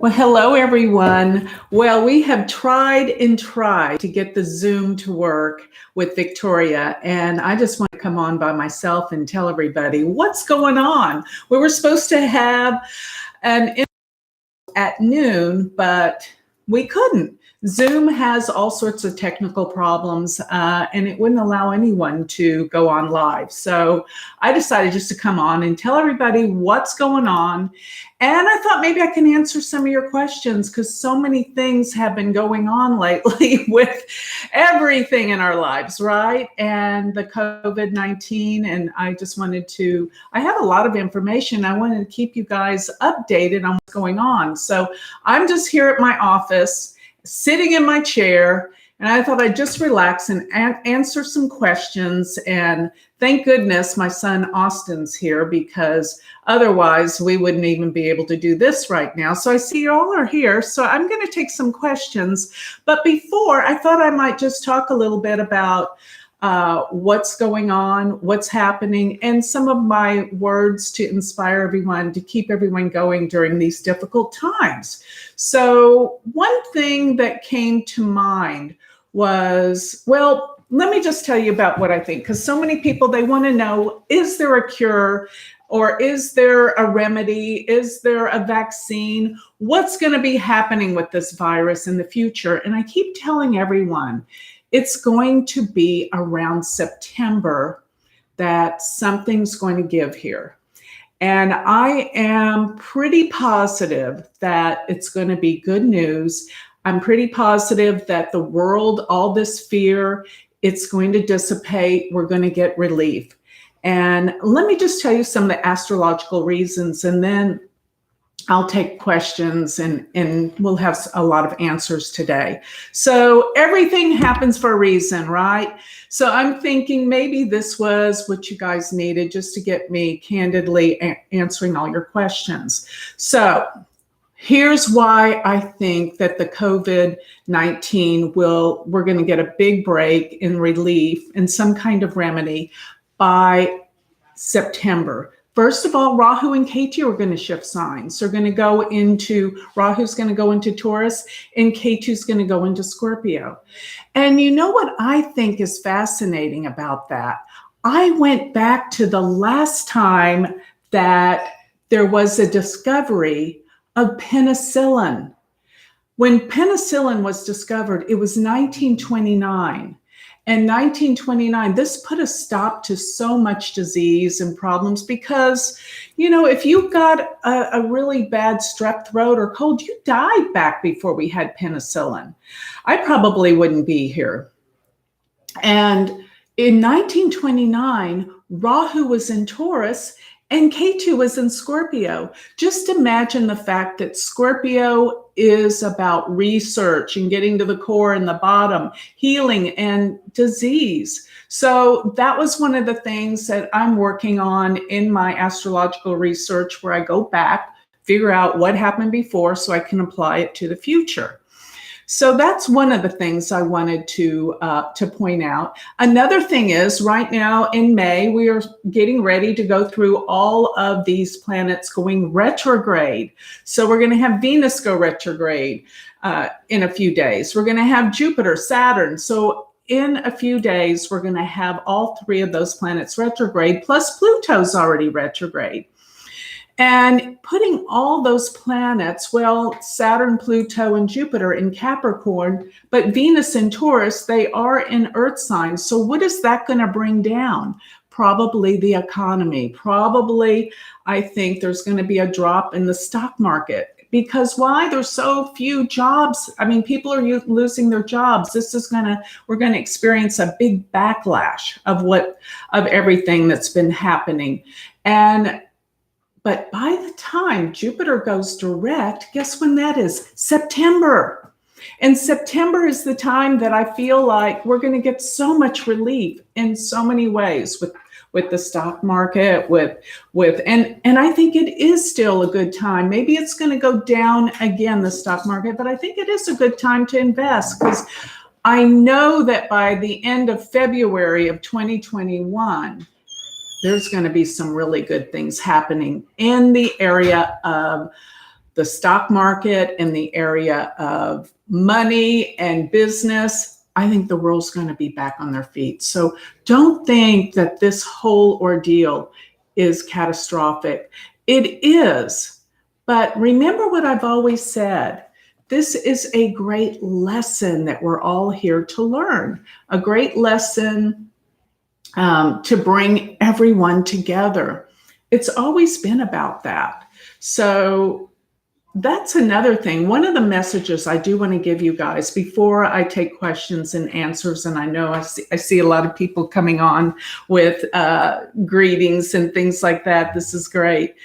Well, hello, everyone. Well, we have tried and tried to get the Zoom to work with Victoria, and I just want to come on by myself and tell everybody what's going on. We were supposed to have an interview at noon, but we couldn't. Zoom has all sorts of technical problems, and it wouldn't allow anyone to go on live. So I decided just to come on and tell everybody what's going on. And I thought maybe I can answer some of your questions because so many things have been going on lately with everything in our lives, right? And the COVID-19. And I just wanted to, I have a lot of information. I wanted to keep you guys updated on what's going on. So I'm just here at my office, sitting in my chair, and I thought I'd just relax and answer some questions. And thank goodness my son Austin's here, because otherwise we wouldn't even be able to do this right now. So I see you all are here. So I'm going to take some questions. But before, I thought I might just talk a little bit about what's going on, what's happening, and some of my words to inspire everyone, to keep everyone going during these difficult times. So one thing that came to mind was, well, let me just tell you about what I think, because so many people, they want to know, is there a cure? Or is there a remedy? Is there a vaccine? What's going to be happening with this virus in the future? And I keep telling everyone, it's going to be around September that something's going to give here. And I am pretty positive that it's going to be good news. I'm pretty positive that the world, all this fear, it's going to dissipate. We're going to get relief. And let me just tell you some of the astrological reasons, and then I'll take questions and we'll have a lot of answers today. So everything happens for a reason, right? So I'm thinking maybe this was what you guys needed just to get me candidly answering all your questions. So here's why I think that the COVID-19 we're going to get a big break in relief and some kind of remedy by September. First of all, Rahu and Ketu are going to shift signs. They're going to go into, Rahu's going to go into Taurus and Ketu's going to go into Scorpio. And you know what I think is fascinating about that? I went back to the last time that there was a discovery of penicillin. When penicillin was discovered, it was 1929. And 1929, this put a stop to so much disease and problems because, you know, if you got a really bad strep throat or cold, you died back before we had penicillin. I probably wouldn't be here. And in 1929, Rahu was in Taurus and Ketu was in Scorpio. Just imagine the fact that Scorpio is about research and getting to the core and the bottom, healing and disease. So that was one of the things that I'm working on in my astrological research, where I go back, figure out what happened before so I can apply it to the future. So that's one of the things I wanted to point out. Another thing is, right now in May, we are getting ready to go through all of these planets going retrograde. So we're going to have Venus go retrograde in a few days. We're going to have Jupiter, Saturn. So in a few days, we're going to have all three of those planets retrograde, plus Pluto's already retrograde. And putting all those planets, well, Saturn, Pluto, and Jupiter in Capricorn, but Venus in Taurus, they are in Earth signs. So what is that going to bring down? Probably the economy. Probably, I think there's going to be a drop in the stock market. Because why? There's so few jobs. I mean, people are losing their jobs. We're going to experience a big backlash of everything that's been happening. But by the time Jupiter goes direct, guess when that is? September. And September is the time that I feel like we're going to get so much relief in so many ways with the stock market, and I think it is still a good time. Maybe it's going to go down again, the stock market, but I think it is a good time to invest, because I know that by the end of February of 2021, there's going to be some really good things happening in the area of the stock market, in the area of money and business, I think the world's going to be back on their feet. So don't think that this whole ordeal is catastrophic. It is. But remember what I've always said. This is a great lesson that we're all here to learn, a great lesson to bring everyone together. It's always been about that. So that's another thing. One of the messages I do want to give you guys before I take questions and answers, and I know I see a lot of people coming on with greetings and things like that. This is great.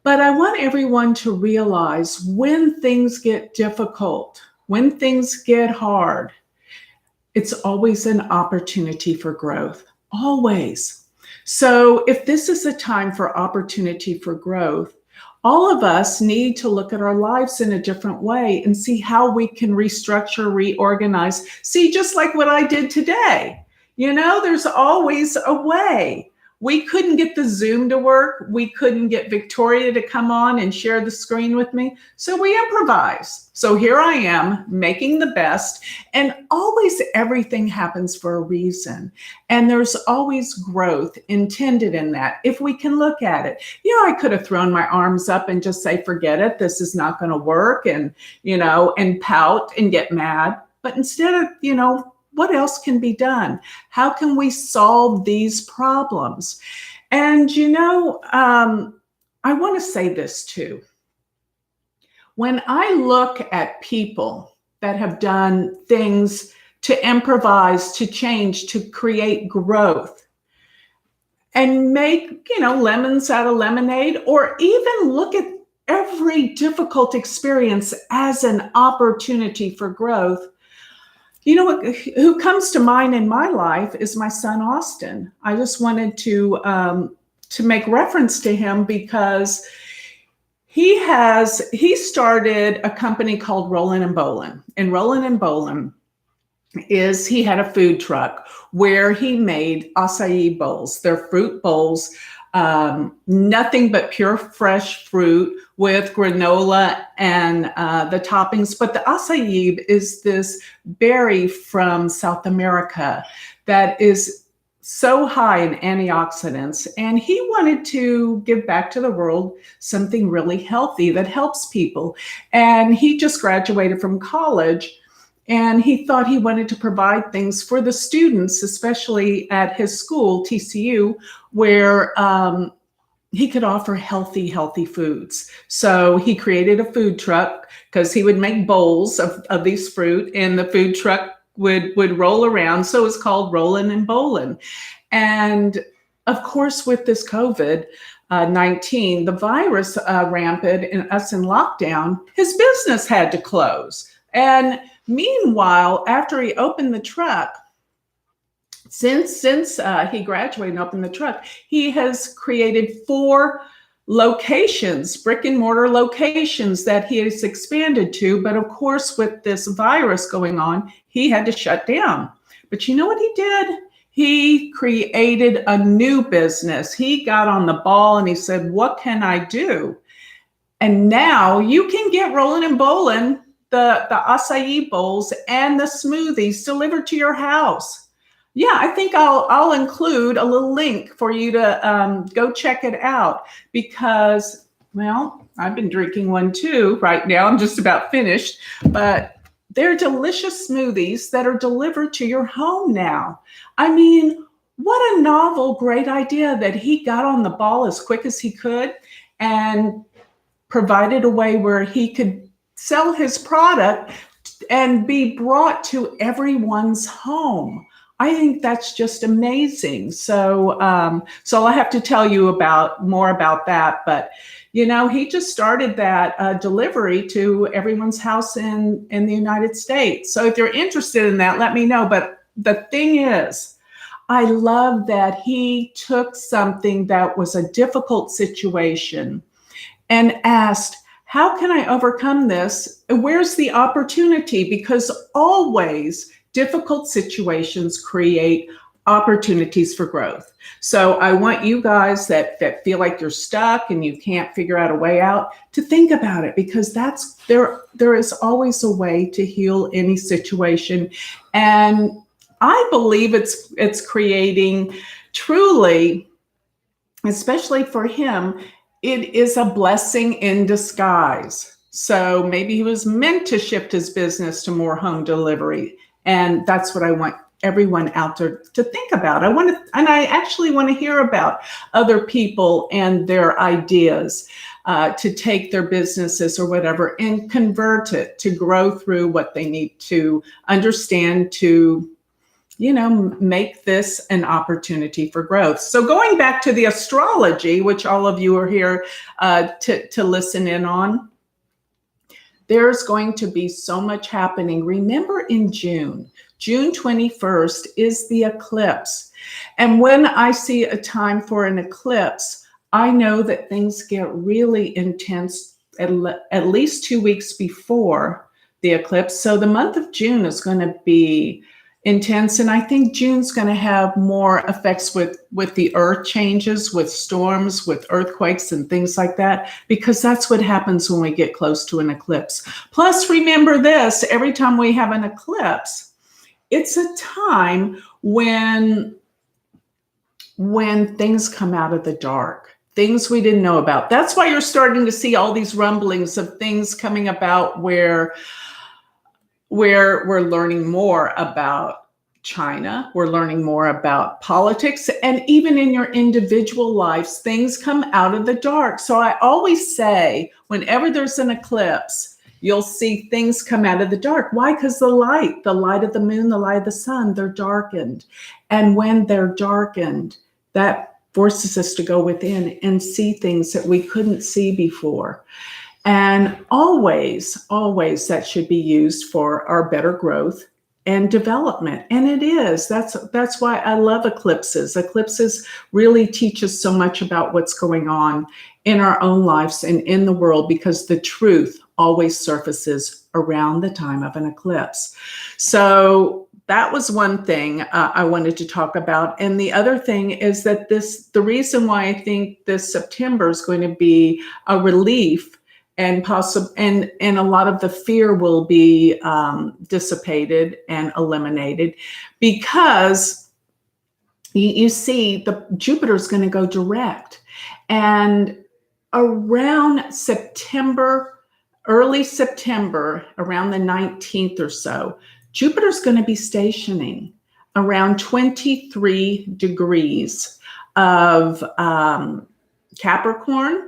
But I want everyone to realize when things get difficult, when things get hard, it's always an opportunity for growth, always. So if this is a time for opportunity for growth, all of us need to look at our lives in a different way and see how we can restructure, reorganize. See, just like what I did today, there's always a way. We couldn't get the Zoom to work. We couldn't get Victoria to come on and share the screen with me. So we improvised. So here I am making the best. And always everything happens for a reason. And there's always growth intended in that, if we can look at it. I could have thrown my arms up and just say, forget it, this is not going to work, and, and pout and get mad. But instead of, what else can be done? How can we solve these problems? And, I want to say this too. When I look at people that have done things to improvise, to change, to create growth, and make, lemons out of lemonade, or even look at every difficult experience as an opportunity for growth, who comes to mind in my life is my son, Austin. I just wanted to make reference to him because he started a company called Rollin' and Bolin. And Rollin' and Bolin he had a food truck where he made acai bowls. They're fruit bowls, nothing but pure fresh fruit with granola and the toppings. But the acai is this berry from South America that is so high in antioxidants. And he wanted to give back to the world something really healthy that helps people. And he just graduated from college. And he thought he wanted to provide things for the students, especially at his school, TCU, where he could offer healthy foods. So he created a food truck because he would make bowls of these fruit, and the food truck would roll around. So it's called Rollin' and Bolin'. And of course, with this COVID-19, the virus rampant and us in lockdown, his business had to close. And meanwhile, after he opened the truck, since he graduated and opened the truck, he has created 4 locations, brick and mortar locations that he has expanded to. But of course, with this virus going on, he had to shut down. But you know what he did? He created a new business. He got on the ball and he said, what can I do? And now you can get Rollin' and Bolin', the acai bowls and the smoothies delivered to your house. Yeah, I think I'll include a little link for you to go check it out because, well, I've been drinking one too right now. I'm just about finished, but they're delicious smoothies that are delivered to your home now. I mean, what a novel, great idea that he got on the ball as quick as he could and provided a way where he could sell his product and be brought to everyone's home. I think that's just amazing. So I'll have to tell you more about that. But, he just started that delivery to everyone's house in the United States. So if you're interested in that, let me know. But the thing is, I love that he took something that was a difficult situation and asked, how can I overcome this? Where's the opportunity? Because always difficult situations create opportunities for growth. So I want you guys that feel like you're stuck and you can't figure out a way out to think about it, because there is always a way to heal any situation. And I believe it's creating truly, especially for him, it is a blessing in disguise. So maybe he was meant to shift his business to more home delivery. And that's what I want everyone out there to think about. I actually want to hear about other people and their ideas to take their businesses or whatever and convert it to grow through what they need to understand to, make this an opportunity for growth. So going back to the astrology, which all of you are here to listen in on, there's going to be so much happening. Remember, in June 21st is the eclipse. And when I see a time for an eclipse, I know that things get really intense at least 2 weeks before the eclipse. So the month of June is going to be intense. And I think June's going to have more effects with the earth changes, with storms, with earthquakes and things like that, because that's what happens when we get close to an eclipse. Plus, remember this, every time we have an eclipse, it's a time when things come out of the dark, things we didn't know about. That's why you're starting to see all these rumblings of things coming about where we're learning more about China, we're learning more about politics, and even in your individual lives, things come out of the dark. So I always say, whenever there's an eclipse, you'll see things come out of the dark. Why? Because the light of the moon, the light of the sun, they're darkened. And when they're darkened, that forces us to go within and see things that we couldn't see before. And always that should be used for our better growth and development. And it is. That's why I love eclipses. Eclipses really teach us so much about what's going on in our own lives and in the world, because the truth always surfaces around the time of an eclipse. So that was one thing I wanted to talk about. And the other thing is that the reason why I think this September is going to be a relief, and a lot of the fear will be dissipated and eliminated, because you see Jupiter is going to go direct, and around September, early September, around the 19th or so, Jupiter's going to be stationing around 23 degrees of Capricorn.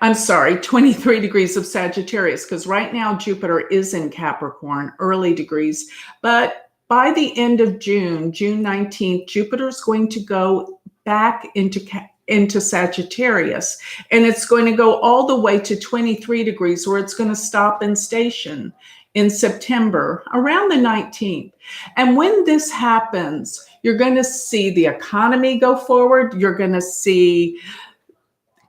I'm sorry, 23 degrees of Sagittarius, because right now Jupiter is in Capricorn, early degrees. But by the end of June 19th, Jupiter is going to go back into Sagittarius, and it's going to go all the way to 23 degrees, where it's going to stop and station in September, around the 19th. And when this happens, you're going to see the economy go forward. You're going to see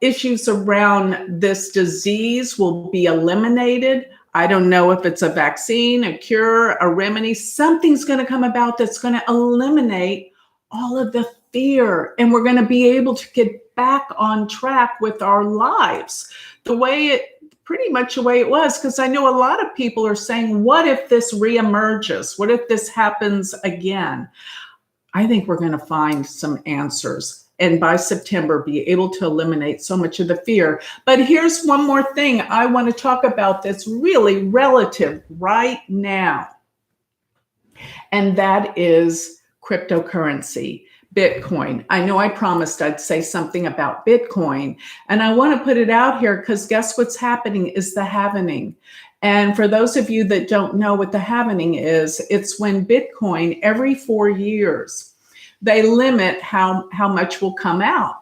issues around this disease will be eliminated. I don't know if it's a vaccine, a cure, a remedy. Something's going to come about that's going to eliminate all of the fear, and we're going to be able to get back on track with our lives pretty much the way it was. Because I know a lot of people are saying, what if this reemerges? What if this happens again? I think we're going to find some answers, and by September be able to eliminate so much of the fear. But here's one more thing I want to talk about that's really relative right now, and that is cryptocurrency, Bitcoin. I know I promised I'd say something about Bitcoin, and I want to put it out here because guess what's happening is the halvening. And for those of you that don't know what the halvening is, it's when Bitcoin, every 4 years, they limit how much will come out.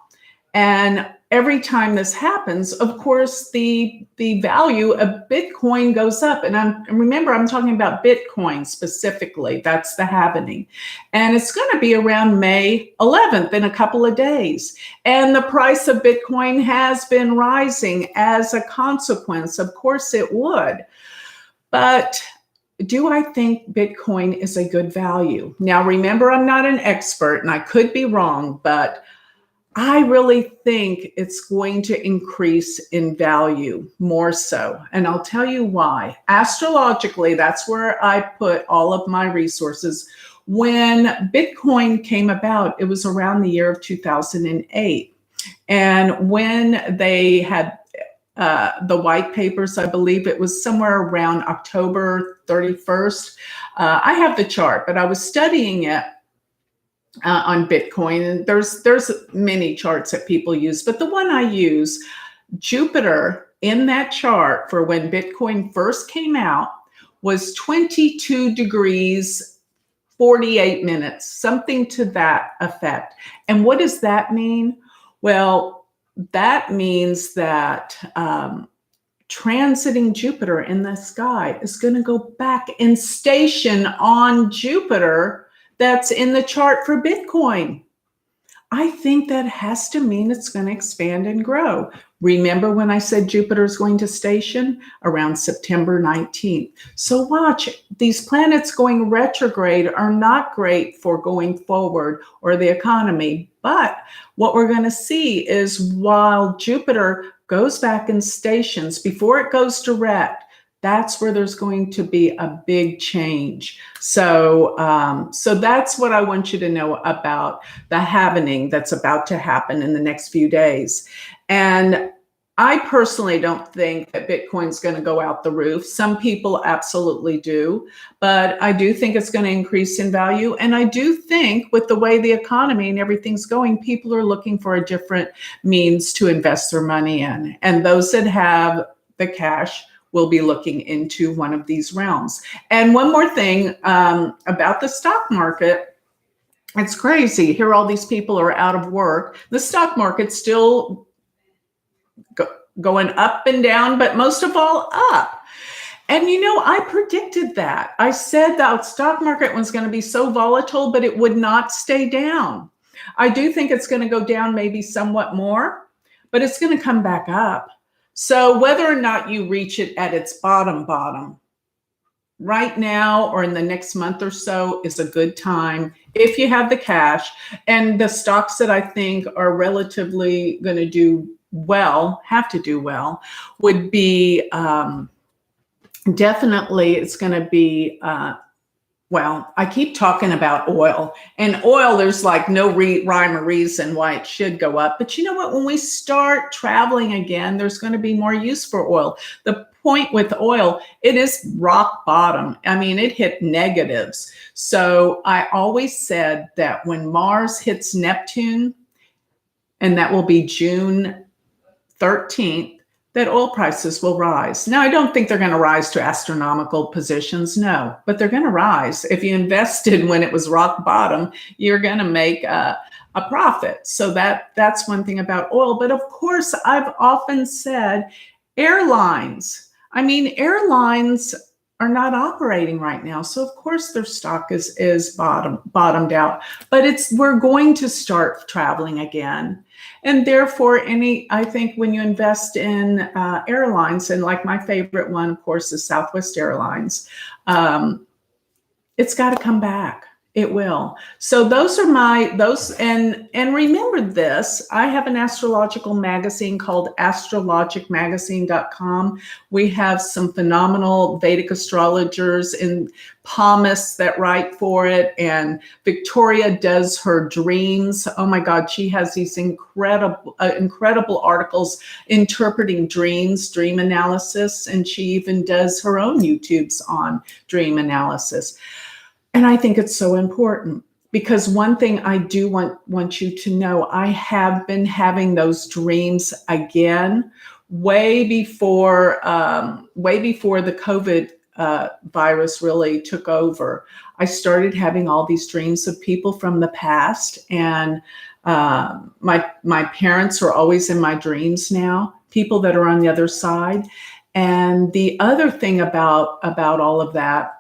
And every time this happens, of course, the value of Bitcoin goes up. And remember, I'm talking about Bitcoin specifically. That's the halvening. And it's going to be around May 11th, in a couple of days. And the price of Bitcoin has been rising as a consequence. Of course it would. But do I think Bitcoin is a good value? Now, remember, I'm not an expert and I could be wrong, but I really think it's going to increase in value more so. And I'll tell you why. Astrologically, that's where I put all of my resources. When Bitcoin came about, it was around the year of 2008. And when they had the white papers, I believe it was somewhere around October 31st. I have the chart, but I was studying it on Bitcoin, and there's many charts that people use, but the one I use, Jupiter in that chart for when Bitcoin first came out was 22 degrees 48 minutes, something to that effect. And what does that mean? Well, that means that transiting Jupiter in the sky is going to go back and station on Jupiter that's in the chart for Bitcoin. I think that has to mean it's going to expand and grow. Remember when I said Jupiter is going to station around September 19th? So watch, these planets going retrograde are not great for going forward or the economy. But what we're going to see is while Jupiter goes back and stations before it goes direct, that's where there's going to be a big change. So that's what I want you to know about the happening that's about to happen in the next few days. And I personally don't think that Bitcoin's going to go out the roof. Some people absolutely do, but I do think it's going to increase in value. And I do think with the way the economy and everything's going, people are looking for a different means to invest their money in. And those that have the cash will be looking into one of these realms. And one more thing about the stock market, it's crazy. Here all these people are out of work. The stock market's still going up and down, but most of all up. And you know, I predicted that. I said that stock market was going to be so volatile, but it would not stay down. I do think it's going to go down maybe somewhat more, but it's going to come back up. So whether or not you reach it at its bottom, right now or in the next month or so is a good time if you have the cash. And the stocks that I think are relatively going to do well, have to do well, would be definitely, it's going to be well, I keep talking about oil, and oil, there's like no rhyme or reason why it should go up. But you know what? When we start traveling again, there's going to be more use for oil. The point with oil, it is rock bottom. I mean, it hit negatives. So I always said that when Mars hits Neptune, and that will be June 13th, that oil prices will rise. Now, I don't think they're going to rise to astronomical positions, no, but they're going to rise. If you invested when it was rock bottom, you're going to make a profit. So that's one thing about oil. But of course, I've often said airlines. I mean, airlines are not operating right now. So of course their stock is bottomed out, but we're going to start traveling again. And therefore, I think when you invest in airlines, and like my favorite one, of course, is Southwest Airlines, it's got to come back. It will. So those are and remember this, I have an astrological magazine called astrologicmagazine.com. We have some phenomenal Vedic astrologers in Palmas that write for it. And Victoria does her dreams. Oh my God, she has these incredible articles interpreting dreams, dream analysis. And she even does her own YouTubes on dream analysis. And I think it's so important because one thing I do want you to know, I have been having those dreams again way before the COVID virus really took over. I started having all these dreams of people from the past, and my parents are always in my dreams now, people that are on the other side. And the other thing about all of that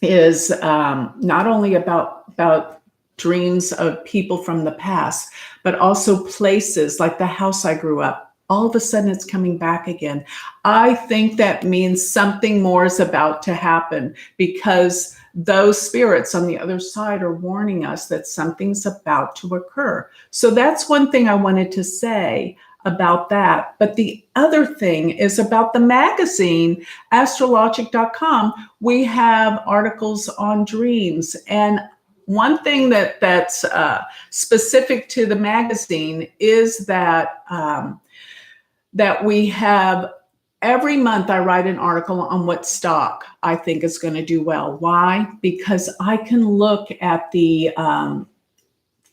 is not only about dreams of people from the past, but also places like the house I grew up all of a sudden it's coming back again. I think that means something more is about to happen, because those spirits on the other side are warning us that something's about to occur. So that's one thing I wanted to say about that. But the other thing is about the magazine, astrologic.com. We have articles on dreams. And one thing that's specific to the magazine is that that we have, every month I write an article on what stock I think is going to do well. Why? Because I can look at the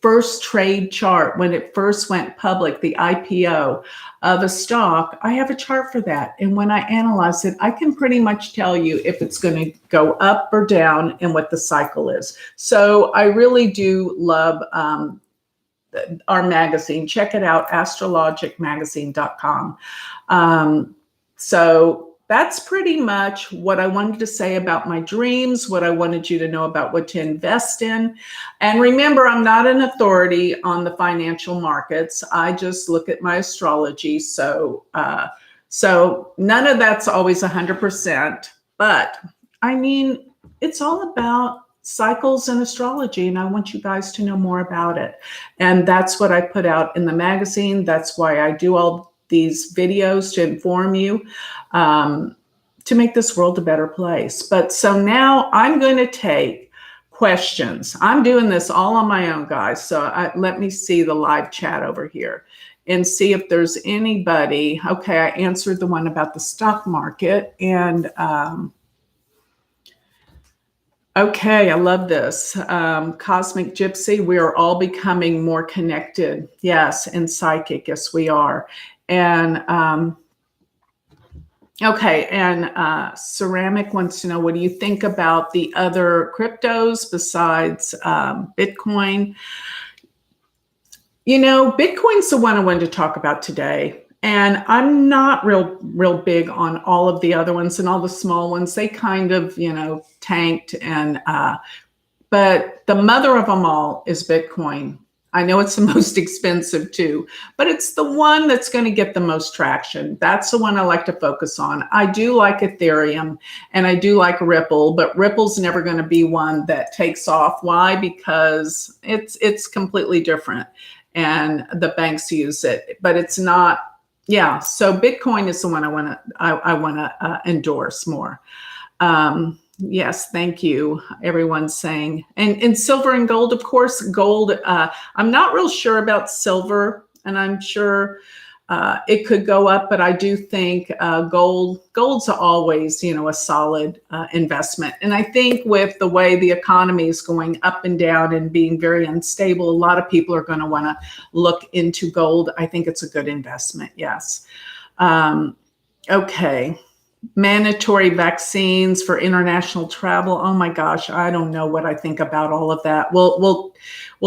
first trade chart when it first went public, the IPO of a stock. I have a chart for that. And when I analyze it, I can pretty much tell you if it's going to go up or down and what the cycle is. So I really do love our magazine. Check it out, astrologicmagazine.com. So that's pretty much what I wanted to say about my dreams, what I wanted you to know about what to invest in. And remember, I'm not an authority on the financial markets. I just look at my astrology. So none of that's always 100%. But I mean, it's all about cycles and astrology, and I want you guys to know more about it. And that's what I put out in the magazine. That's why I do all these videos, to inform you, to make this world a better place. But so now I'm going to take questions. I'm doing this all on my own, guys. So let me see the live chat over here and see if there's anybody. Okay, I answered the one about the stock market. And okay, I love this. Cosmic Gypsy, we are all becoming more connected. Yes, and psychic. Yes, we are. And okay, and Ceramic wants to know, what do you think about the other cryptos besides Bitcoin? You know, Bitcoin's the one I wanted to talk about today. And I'm not real big on all of the other ones, and all the small ones. They kind of, tanked. And but the mother of them all is Bitcoin. I know it's the most expensive too, but it's the one that's going to get the most traction. That's the one I like to focus on. I do like Ethereum and I do like Ripple, but Ripple's never going to be one that takes off. Why? Because it's completely different, and the banks use it, but it's not. Yeah. So Bitcoin is the one I want to endorse more. Yes, thank you. Everyone's saying, and silver and gold, of course. Gold, I'm not real sure about silver, and I'm sure it could go up, but I do think gold's always, a solid investment. And I think with the way the economy is going up and down and being very unstable, a lot of people are going to want to look into gold. I think it's a good investment. Yes. Okay. Mandatory vaccines for international travel. Oh my gosh, I don't know what I think about all of that. We'll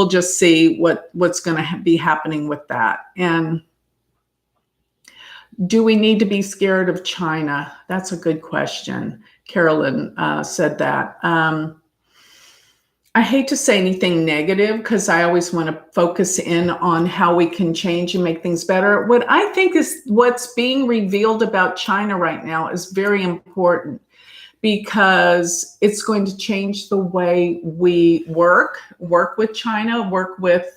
just see what's going to be happening with that. And do we need to be scared of China? That's a good question. Carolyn said that. I hate to say anything negative, because I always want to focus in on how we can change and make things better. What I think is what's being revealed about China right now is very important, because it's going to change the way we work with China, work with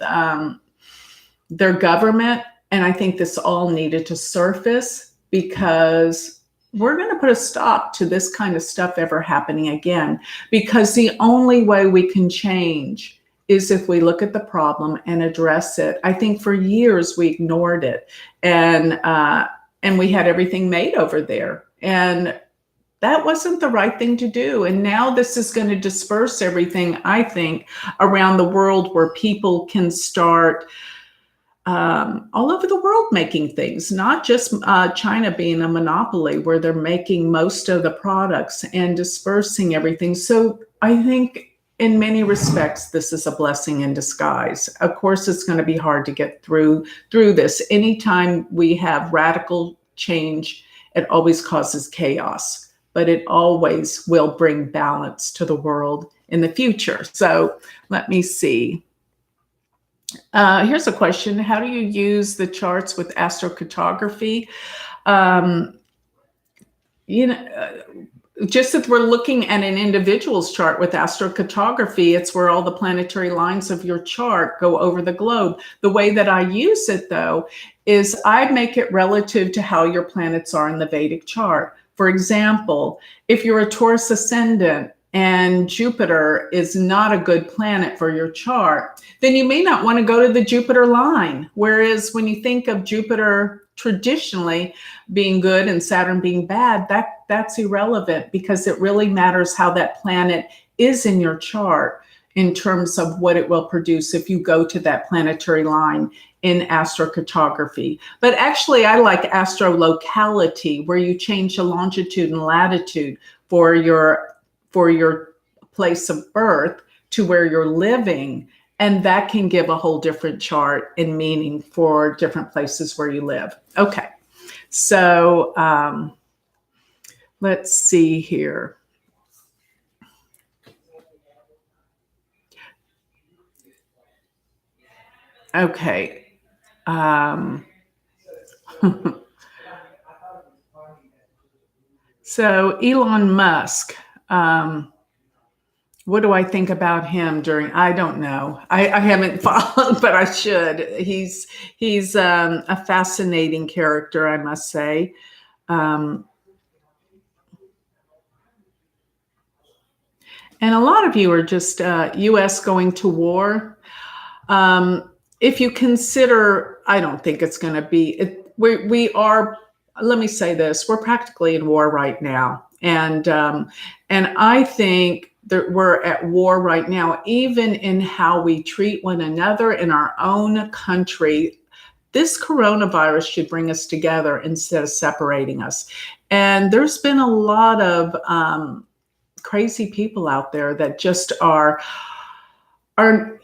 their government. And I think this all needed to surface, because we're going to put a stop to this kind of stuff ever happening again, because the only way we can change is if we look at the problem and address it. I think for years we ignored it, and we had everything made over there, and that wasn't the right thing to do. And now this is going to disperse everything, I think, around the world, where people can start all over the world making things, not just China being a monopoly where they're making most of the products and dispersing everything. So I think in many respects, this is a blessing in disguise. Of course, it's going to be hard to get through this. Anytime we have radical change, it always causes chaos, but it always will bring balance to the world in the future. So let me see. Here's a question. How do you use the charts with astrophotography? Um, you know, just as we're looking at an individual's chart with astrophotography, it's where all the planetary lines of your chart go over the globe. The way that I use it, though, is I make it relative to how your planets are in the Vedic chart. For example, if you're a Taurus ascendant and Jupiter is not a good planet for your chart, then you may not want to go to the Jupiter line. Whereas when you think of Jupiter traditionally being good and Saturn being bad, that's irrelevant, because it really matters how that planet is in your chart in terms of what it will produce if you go to that planetary line in astrocartography. But actually, I like astrolocality, where you change the longitude and latitude for your place of birth to where you're living. And that can give a whole different chart and meaning for different places where you live. Okay, so let's see here. Okay. So Elon Musk, what do I think about him I don't know. I haven't followed, but I should. He's a fascinating character, I must say. And a lot of you are just U.S. going to war. If you consider, I don't think it's going to be, we are, let me say this, we're practically in war right now. And I think that we're at war right now, even in how we treat one another in our own country. This coronavirus should bring us together instead of separating us. And there's been a lot of crazy people out there that just are they're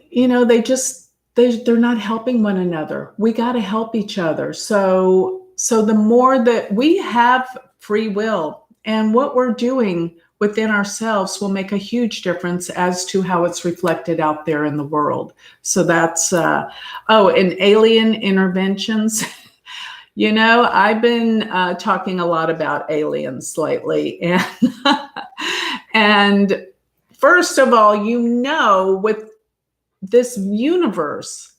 not helping one another. We got to help each other. So the more that we have free will, and what we're doing within ourselves will make a huge difference as to how it's reflected out there in the world. So that's and alien interventions. I've been talking a lot about aliens lately, and first of all, with this universe,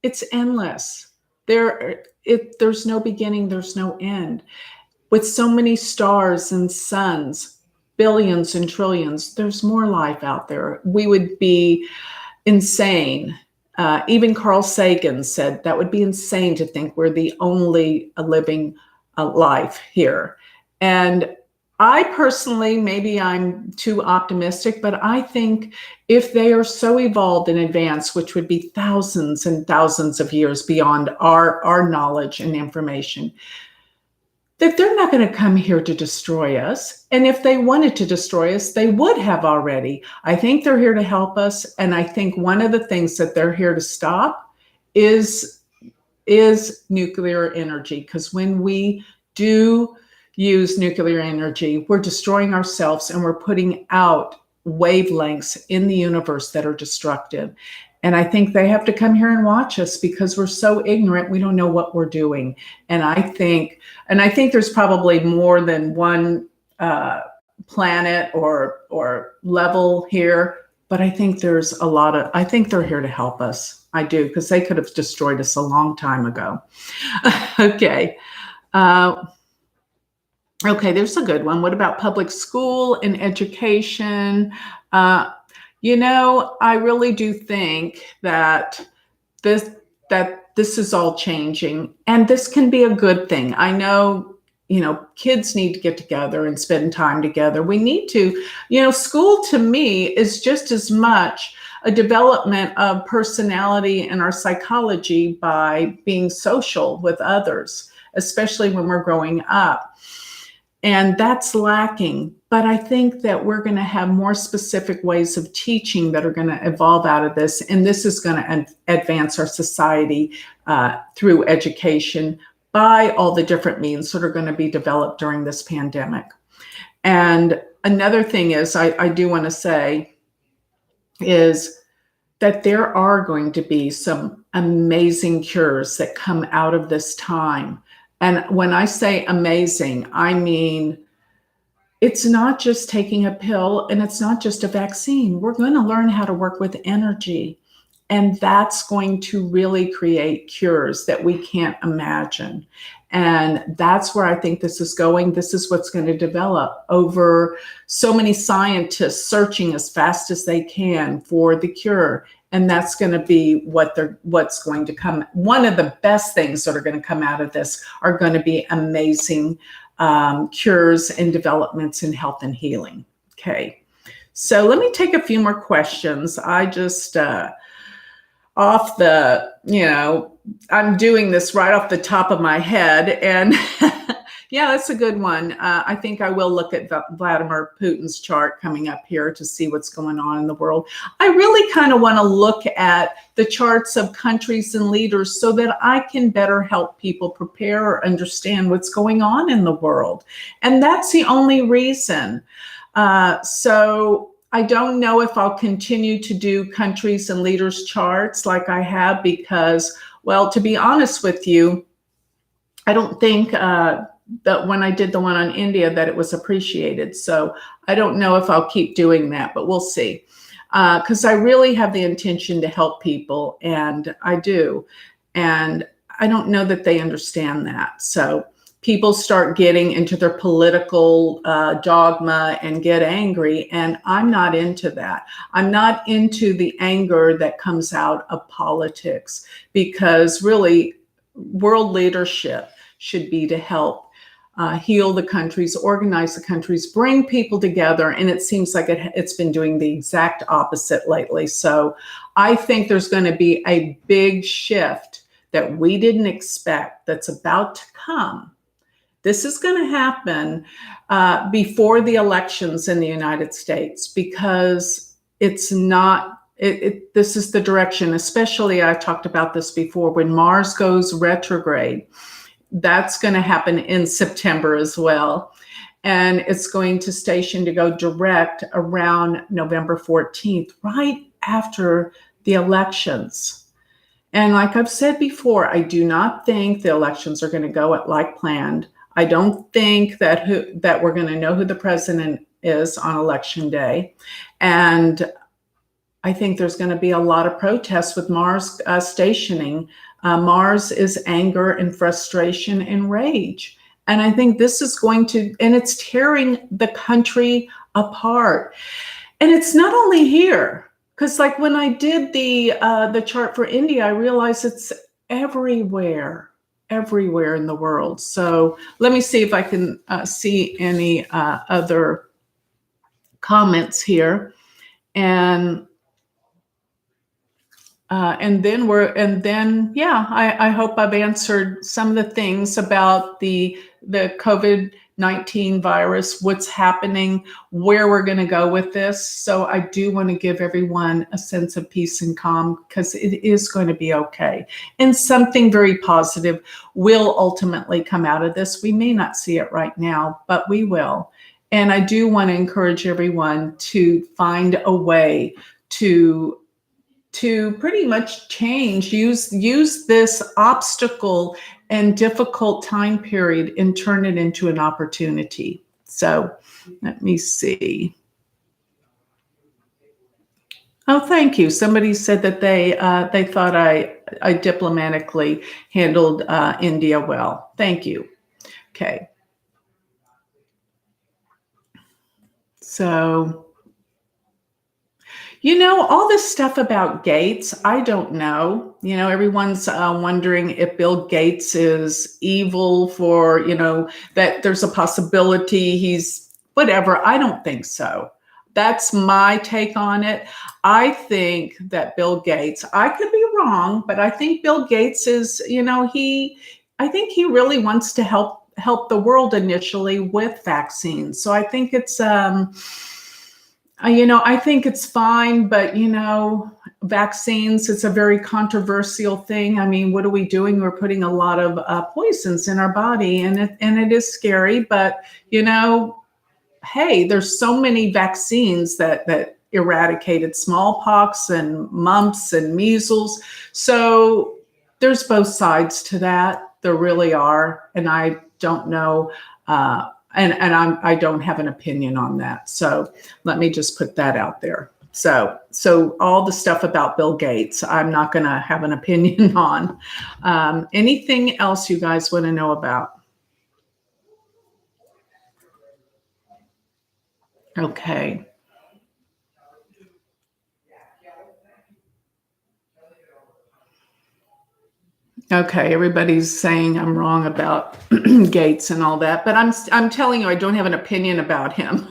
it's endless. There's no beginning, there's no end. With so many stars and suns, billions and trillions, there's more life out there. We would be insane. Even Carl Sagan said that would be insane to think we're the only living life here. And I personally, maybe I'm too optimistic, but I think if they are so evolved and advanced, which would be thousands and thousands of years beyond our knowledge and information, that they're not going to come here to destroy us. And if they wanted to destroy us, they would have already. I think they're here to help us. And I think one of the things that they're here to stop is nuclear energy. Because when we do use nuclear energy, we're destroying ourselves, and we're putting out wavelengths in the universe that are destructive. And I think they have to come here and watch us, because we're so ignorant, we don't know what we're doing. And I think there's probably more than one planet or level here, but I think I think they're here to help us. I do, because they could have destroyed us a long time ago. Okay. Okay, there's a good one. What about public school and education? I really do think that this is all changing, and this can be a good thing. I know, kids need to get together and spend time together. We need to, school to me is just as much a development of personality and our psychology by being social with others, especially when we're growing up. And that's lacking. But I think that we're going to have more specific ways of teaching that are going to evolve out of this. And this is going to advance our society through education by all the different means that are going to be developed during this pandemic. And another thing is, I do want to say, is that there are going to be some amazing cures that come out of this time. And when I say amazing, I mean, it's not just taking a pill and it's not just a vaccine. We're going to learn how to work with energy. And that's going to really create cures that we can't imagine. And that's where I think this is going. This is what's going to develop over so many scientists searching as fast as they can for the cure. And that's going to be what's going to come. One of the best things that are going to come out of this are going to be amazing cures and developments in health and healing. Okay. So let me take a few more questions. I just, off the, I'm doing this right off the top of my head. And yeah, that's a good one. I think I will look at Vladimir Putin's chart coming up here to see what's going on in the world. I really kind of want to look at the charts of countries and leaders so that I can better help people prepare or understand what's going on in the world. And that's the only reason. So I don't know if I'll continue to do countries and leaders charts like I have because, well, to be honest with you, I don't think that when I did the one on India that it was appreciated. So I don't know if I'll keep doing that, but we'll see. Because I really have the intention to help people, and I do. And I don't know that they understand that. So people start getting into their political dogma and get angry. And I'm not into that. I'm not into the anger that comes out of politics, because really world leadership should be to help heal the countries, organize the countries, bring people together. And it seems like it's been doing the exact opposite lately. So I think there's going to be a big shift that we didn't expect that's about to come. This is going to happen before the elections in the United States, because it's not, this is the direction, especially I talked about this before, when Mars goes retrograde. That's going to happen in September as well. And it's going to station to go direct around November 14th, right after the elections. And like I've said before, I do not think the elections are going to go like planned. I don't think that we're going to know who the president is on election day. And I think there's going to be a lot of protests with Mars stationing. Mars is anger and frustration and rage. And I think this is going to, and it's tearing the country apart. And it's not only here, because like when I did the chart for India, I realized it's everywhere in the world. So let me see if I can see any other comments here. And then, I hope I've answered some of the things about the COVID-19 virus, what's happening, where we're going to go with this. So I do want to give everyone a sense of peace and calm, because it is going to be okay. And something very positive will ultimately come out of this. We may not see it right now, but we will. And I do want to encourage everyone to find a way to pretty much change, use this obstacle and difficult time period and turn it into an opportunity. So let me see. Oh, thank you. Somebody said that they thought I diplomatically handled India well. Thank you. Okay. So, all this stuff about Gates, I don't know. Everyone's wondering if Bill Gates is evil for, that there's a possibility he's whatever. I don't think so. That's my take on it. I think that Bill Gates, I could be wrong, but I think Bill Gates is, I think he really wants to help the world initially with vaccines. So I think it's, I think it's fine, but, vaccines, it's a very controversial thing. I mean, what are we doing? We're putting a lot of poisons in our body, and it is scary, but, hey, there's so many vaccines that eradicated smallpox and mumps and measles. So there's both sides to that. There really are. And I don't know. I don't have an opinion on that. So let me just put that out there. So all the stuff about Bill Gates, I'm not going to have an opinion on. Anything else you guys want to know about? Okay. Okay, everybody's saying I'm wrong about Gates and all that, but I'm telling you, I don't have an opinion about him.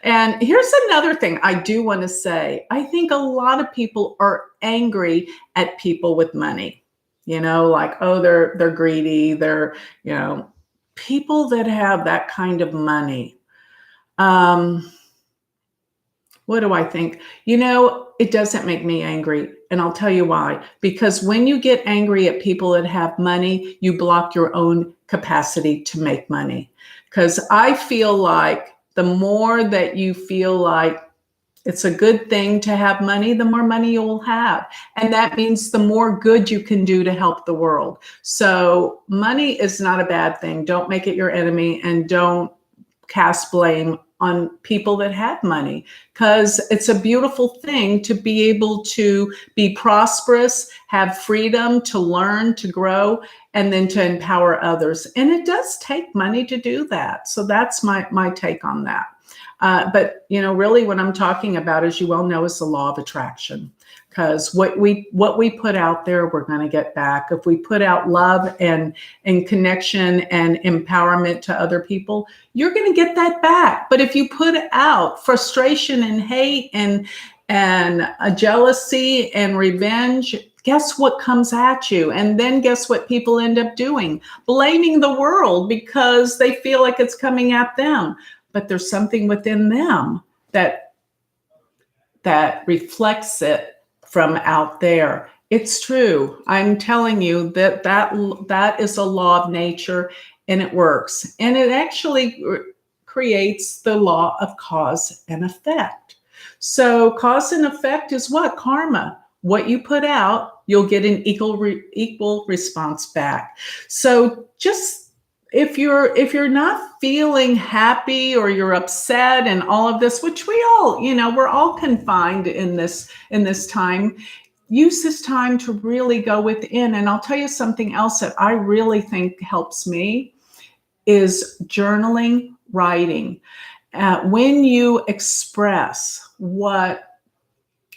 And here's another thing I do want to say. I think a lot of people are angry at people with money. You know, like, oh, they're greedy. They're, you know, people that have that kind of money. What do I think? You know, it doesn't make me angry. And I'll tell you why. Because when you get angry at people that have money, you block your own capacity to make money. Because I feel like the more that you feel like it's a good thing to have money, the more money you'll have. And that means the more good you can do to help the world. So money is not a bad thing. Don't make it your enemy, and don't cast blame on people that have money, because it's a beautiful thing to be able to be prosperous, have freedom to learn, to grow, and then to empower others. And it does take money to do that. So that's my take on that. But, you know, really what I'm talking about, as you well know, is the law of attraction. Because what we put out there, we're going to get back. If we put out love and connection and empowerment to other people, you're going to get that back. But if you put out frustration and hate and jealousy and revenge, guess what comes at you? And then guess what people end up doing? Blaming the world because they feel like it's coming at them. But there's something within them that reflects it from out there. It's true. I'm telling you that is a law of nature, and it works. And it actually creates the law of cause and effect. So cause and effect is what? Karma. What you put out, you'll get an equal response back. So just if you're not feeling happy, or you're upset and all of this, which we all, you know, we're all confined in this time, use this time to really go within. And I'll tell you something else that I really think helps me is journaling, writing. When you express what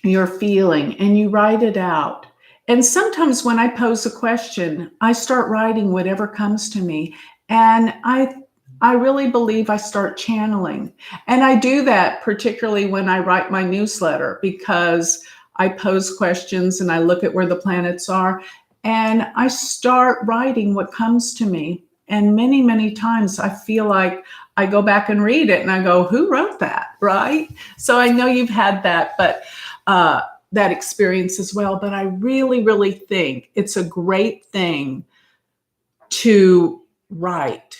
you're feeling and you write it out. And sometimes when I pose a question, I start writing whatever comes to me. And I really believe I start channeling. And I do that particularly when I write my newsletter, because I pose questions and I look at where the planets are, and I start writing what comes to me. And many, many times I feel like I go back and read it and I go, who wrote that? Right? So I know you've had that, but that experience as well. But I really, really think it's a great thing to write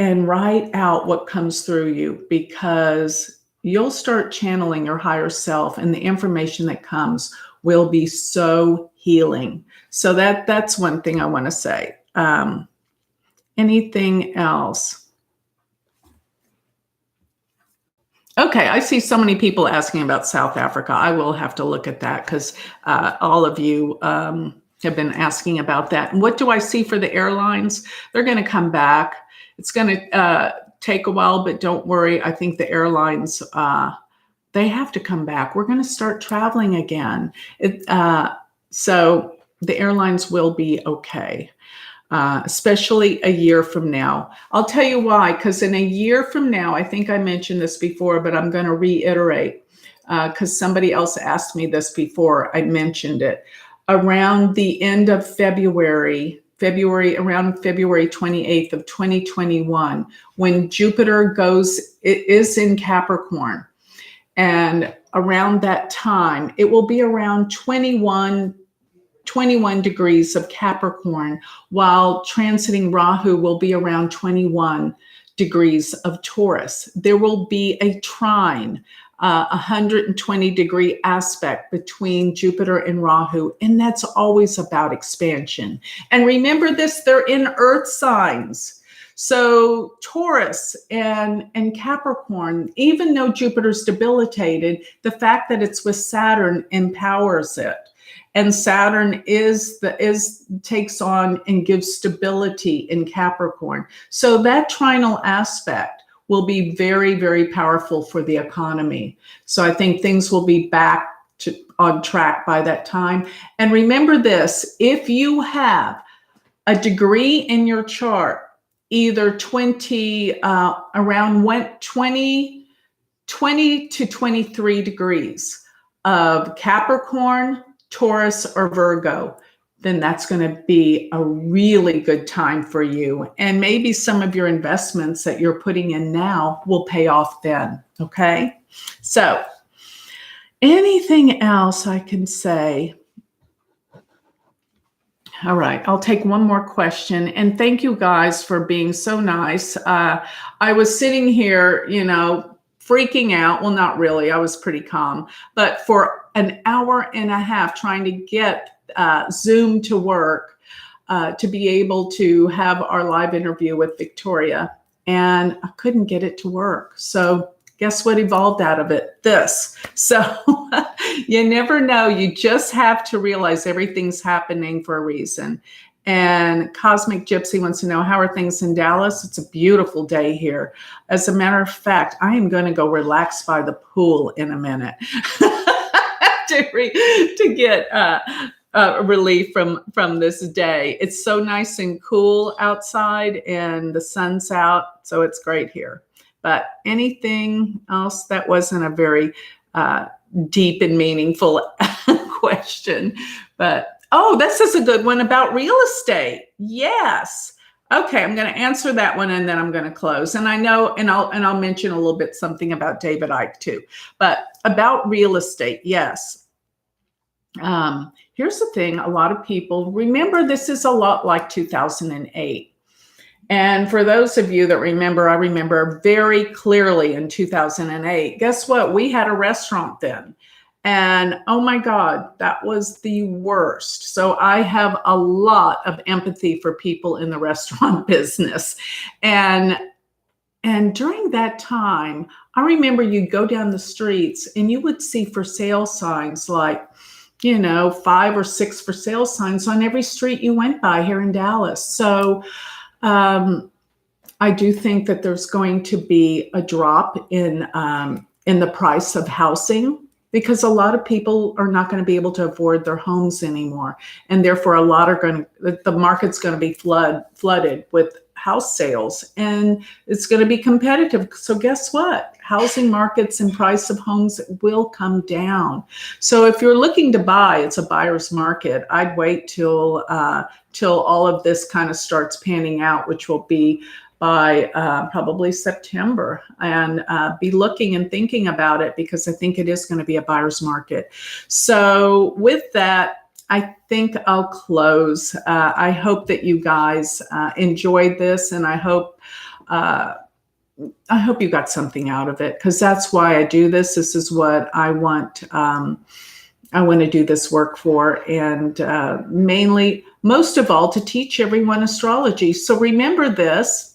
out what comes through you, because you'll start channeling your higher self, and the information that comes will be so healing. So that's one thing I want to say. Anything else? Okay, I see so many people asking about South Africa. I will have to look at that, because all of you have been asking about that. And what do I see for the airlines? They're going to come back. It's going to take a while, but don't worry. I think the airlines, they have to come back. We're going to start traveling again. So the airlines will be okay, especially a year from now. I'll tell you why, because in a year from now, I think I mentioned this before, but I'm going to reiterate, because somebody else asked me this before I mentioned it. Around the end of February, around February 28th of 2021, when Jupiter is in Capricorn. And around that time, it will be around 21 degrees of Capricorn, while transiting Rahu will be around 21 degrees of Taurus. There will be a trine 120-degree aspect between Jupiter and Rahu, and that's always about expansion. And remember this, they're in Earth signs. So Taurus and Capricorn, even though Jupiter's debilitated, the fact that it's with Saturn empowers it. And Saturn takes on and gives stability in Capricorn. So that trinal aspect will be very, very powerful for the economy. So I think things will be back on track by that time. And remember this, if you have a degree in your chart, either 20 to 23 degrees of Capricorn, Taurus, or Virgo, then that's going to be a really good time for you. And maybe some of your investments that you're putting in now will pay off then. Okay. So anything else I can say? All right, I'll take one more question. And thank you guys for being so nice. I was sitting here, freaking out. Well, not really. I was pretty calm. But for an hour and a half trying to get Zoom to work, to be able to have our live interview with Victoria. And I couldn't get it to work. So guess what evolved out of it? This. So you never know. You just have to realize everything's happening for a reason. And Cosmic Gypsy wants to know, how are things in Dallas? It's a beautiful day here. As a matter of fact, I am going to go relax by the pool in a minute to get relief from this day. It's so nice and cool outside and the sun's out. So it's great here. But anything else? That wasn't a very deep and meaningful question. But, this is a good one about real estate. Yes. Okay, I'm going to answer that one and then I'm going to close. And I know, and I'll mention a little bit something about David Icke too. But about real estate, yes. Here's the thing. A lot of people remember this is a lot like 2008. And for those of you that remember, I remember very clearly in 2008, guess what? We had a restaurant then. And oh my God, that was the worst. So I have a lot of empathy for people in the restaurant business. And during that time, I remember you'd go down the streets and you would see for sale signs like, 5 or 6 for sale signs on every street you went by here in Dallas. So I do think that there's going to be a drop in the price of housing because a lot of people are not going to be able to afford their homes anymore. And therefore the market's going to be flooded with house sales and it's going to be competitive. So guess what? Housing markets and price of homes will come down. So if you're looking to buy, it's a buyer's market. I'd wait till all of this kind of starts panning out, which will be by probably September, and be looking and thinking about it because I think it is going to be a buyer's market. So with that, I think I'll close. I hope that you guys enjoyed this, and I hope you got something out of it because that's why I do this. This is what I want. I want to do this work for, and mainly, most of all, to teach everyone astrology. So remember this.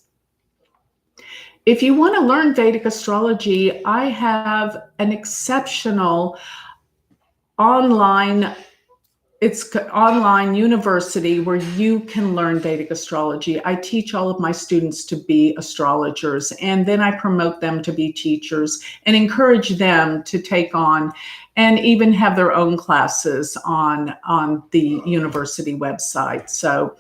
If you want to learn Vedic astrology, I have an exceptional online university where you can learn Vedic astrology. I teach all of my students to be astrologers, and then I promote them to be teachers and encourage them to take on and even have their own classes on the university website. So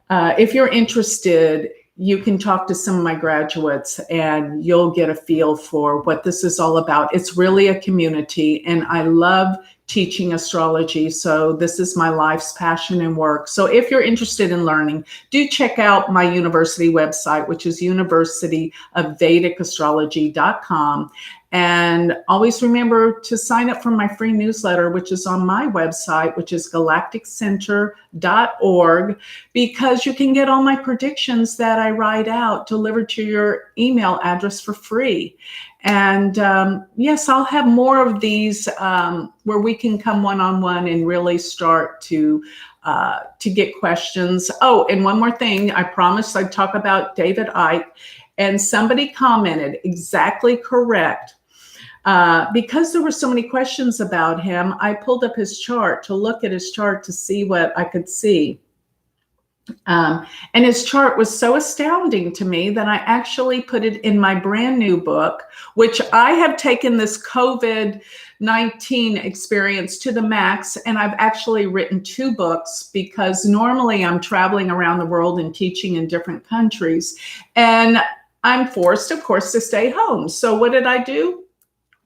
if you're interested, you can talk to some of my graduates and you'll get a feel for what this is all about. It's really a community, and I love teaching astrology. So this is my life's passion and work. So if you're interested in learning, do check out my university website, which is universityofvedicastrology.com. And always remember to sign up for my free newsletter, which is on my website, which is galacticcenter.org, because you can get all my predictions that I write out delivered to your email address for free. And yes, I'll have more of these where we can come one-on-one and really start to get questions. Oh, and one more thing, I promised I'd talk about David Icke, and somebody commented exactly correct. Because there were so many questions about him, I pulled up his chart to look at his chart to see what I could see. And his chart was so astounding to me that I actually put it in my brand new book, which I have taken this COVID-19 experience to the max. And I've actually written 2 books, because normally I'm traveling around the world and teaching in different countries. And I'm forced, of course, to stay home. So what did I do?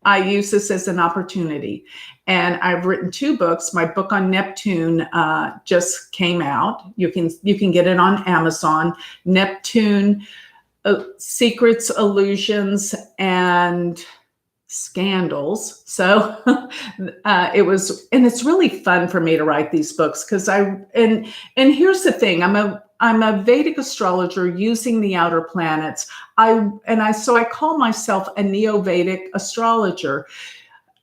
I use this as an opportunity. And I've written 2 books. My book on Neptune just came out. You can get it on Amazon. Neptune, Secrets, Illusions, and Scandals. So and it's really fun for me to write these books, because and here's the thing, I'm a Vedic astrologer using the outer planets. So I call myself a neo-Vedic astrologer.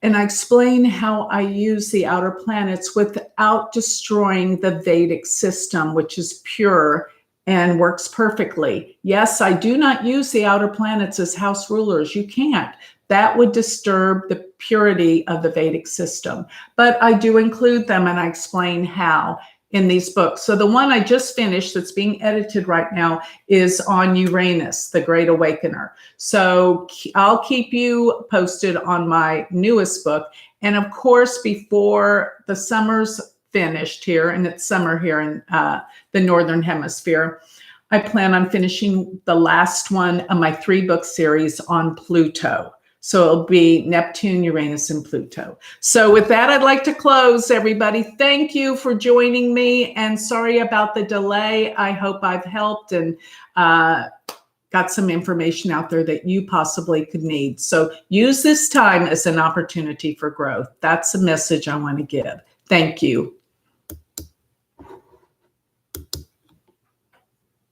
And I explain how I use the outer planets without destroying the Vedic system, which is pure and works perfectly. Yes, I do not use the outer planets as house rulers. You can't. That would disturb the purity of the Vedic system. But I do include them, and I explain how in these books. So the one I just finished that's being edited right now is on Uranus, the Great Awakener. So I'll keep you posted on my newest book. And of course, before the summer's finished here, and it's summer here in the Northern Hemisphere, I plan on finishing the last one of my 3-book series on Pluto. So it'll be Neptune, Uranus, and Pluto. So with that, I'd like to close, everybody. Thank you for joining me, and sorry about the delay. I hope I've helped and got some information out there that you possibly could need. So use this time as an opportunity for growth. That's a message I want to give. Thank you.